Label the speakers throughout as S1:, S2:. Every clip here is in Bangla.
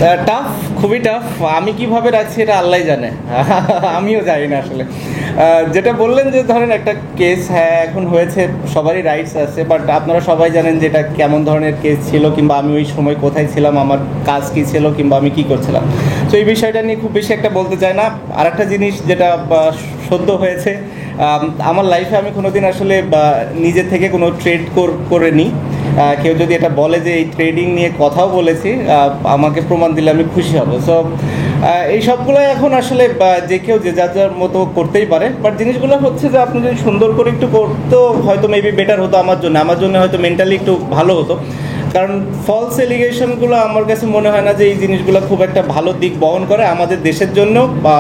S1: টাফ, খুবই টাফ। আমি কিভাবে রাখছি এটা আল্লাহই জানে। আমিও জানি না আসলে। যেটা বললেন যে ধরেন একটা কেস, হ্যাঁ এখন হয়েছে, সবারই রাইটস আছে, বাট আপনারা সবাই জানেন যে এটা কেমন ধরনের কেস ছিল, কিংবা আমি ওই সময় কোথায় ছিলাম, আমার কাজ কী ছিল, কিংবা আমি কী করছিলাম। তো এই বিষয়টা নিয়ে খুব বেশি একটা বলতে চাই না। আর একটা জিনিস যেটা সদ্য হয়েছে, আমার লাইফে আমি কোনোদিন আসলে নিজে থেকে কোনো ট্রেড করে নিই। কেউ যদি এটা বলে যে এই ট্রেডিং নিয়ে কথাও বলেছি, আমাকে প্রমাণ দিলে আমি খুশি হব। সো এই সবগুলো এখন আসলে যে কেউ যে যার যার মতো করতেই পারে, বাট জিনিসগুলো হচ্ছে যে আপনি যদি সুন্দর করে একটু করতেও হয়তো মেবি বেটার হতো আমার জন্য হয়তো মেন্টালি একটু ভালো হতো। কারণ ফলস এলিগেশনগুলো আমার কাছে মনে হয় না যে এই জিনিসগুলো খুব একটা ভালো দিক বহন করে আমাদের দেশের জন্য, বা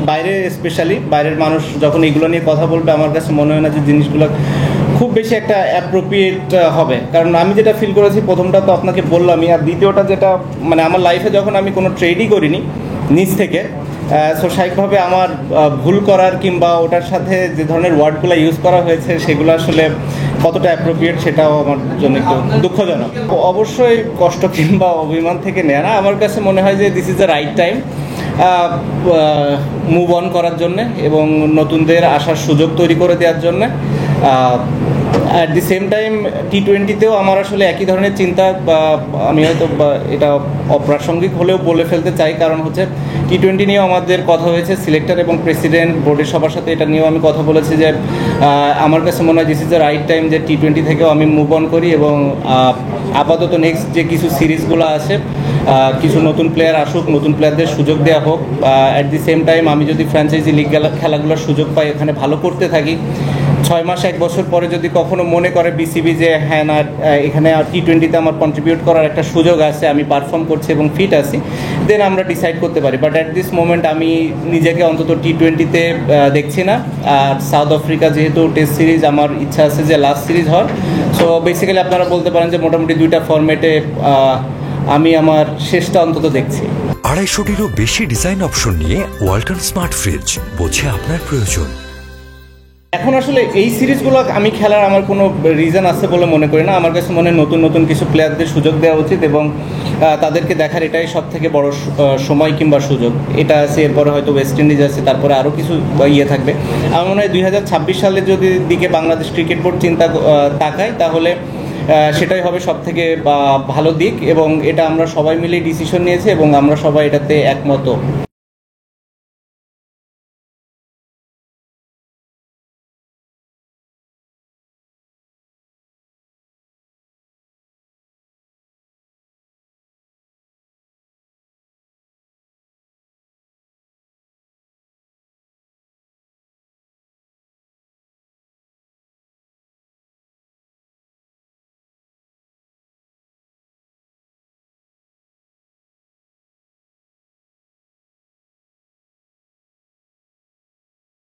S1: বাইরে স্পেশালি বাইরের মানুষ যখন এগুলো নিয়ে কথা বলবে, আমার কাছে মনে হয় না যে জিনিসগুলো খুব বেশি একটা অ্যাপ্রোপ্রিয়েট হবে। কারণ আমি যেটা ফিল করেছি, প্রথমটা তো আপনাকে বললামই, আর দ্বিতীয়টা যেটা মানে আমার লাইফে যখন আমি কোনো ট্রেডই করিনি নিজ থেকে, সো স্বাভাবিকভাবে আমার ভুল করার কিংবা ওটার সাথে যে ধরনের ওয়ার্ডগুলো ইউজ করা হয়েছে সেগুলো আসলে কতটা অ্যাপ্রোপ্রিয়েট সেটাও আমার জন্য একটু দুঃখজনক। অবশ্যই কষ্ট কিংবা অভিমান থেকে নেয় না, আমার কাছে মনে হয় যে this is the right time move on করার জন্যে এবং নতুনদের আসার সুযোগ তৈরি করে দেওয়ার জন্যে। অ্যাট দি সেম টাইম টি-20তেও আমার আসলে একই ধরনের চিন্তা, আমি হয়তো এটা অপ্রাসঙ্গিক হলেও বলে ফেলতে চাই, কারণ হচ্ছে টি-20 নিয়েও আমাদের কথা হয়েছে, সিলেক্টর এবং প্রেসিডেন্ট বোর্ডের সবার সাথে এটা নিয়েও আমি কথা বলেছি যে আমার কাছে মনে হয় this is the right time যে টি-20 থেকেও আমি মুভ অন করি এবং আপাতত নেক্সট যে কিছু সিরিজগুলো আছে, কিছু নতুন প্লেয়ার আসুক, নতুন প্লেয়ারদের সুযোগ দেওয়া হোক। অ্যাট দি সেম টাইম আমি যদি ফ্র্যাঞ্চাইজি লিগ খেলাগুলোর সুযোগ পাই, এখানে ভালো করতে থাকি, 6 মাস 1 বছর পরে যদি কখনো মনে করে বিসিবি যে হ্যাঁ না এখানে টি-20তে আমার কন্ট্রিবিউট করার একটা সুযোগ আছে, আমি পারফর্ম করছি এবং ফিট আছি, দেন আমরা ডিসাইড করতে পারি। বাট অ্যাট দিস মোমেন্ট আমি নিজেকে অন্তত টি-20তে দেখছি না। আর সাউথ আফ্রিকা যেহেতু টেস্ট সিরিজ, আমার ইচ্ছা আছে যে লাস্ট সিরিজ হওয়ার। সো বেসিক্যালি আপনারা বলতে পারেন যে মোটামুটি 2টা ফরম্যাটে আমি আমার শেষটা অন্তত দেখছি।
S2: 250-টিরও বেশি ডিজাইন অপশন নিয়ে ওয়ালটন স্মার্ট ফ্রিজ, বোঝে আপনার প্রয়োজন।
S1: এখন আসলে এই সিরিজগুলো আমি খেলার আমার কোনো রিজন আছে বলে মনে করি না। আমার কাছে মনে হয় নতুন নতুন কিছু প্লেয়ারদের সুযোগ দেওয়া উচিত এবং তাদেরকে দেখার এটাই সব থেকে বড় সময় কিংবা সুযোগ। এটা আছে, এরপরে হয়তো ওয়েস্ট ইন্ডিজ আছে, তারপরে আরও কিছু ইয়ে থাকবে। আমার মনে হয় 2026 সালে যদি দিকে বাংলাদেশ ক্রিকেট বোর্ড তাকায়, তাহলে সেটাই হবে সব থেকে ভালো দিক, এবং এটা আমরা সবাই মিলে ডিসিশন নিয়েছি এবং আমরা সবাই এটাতে একমত।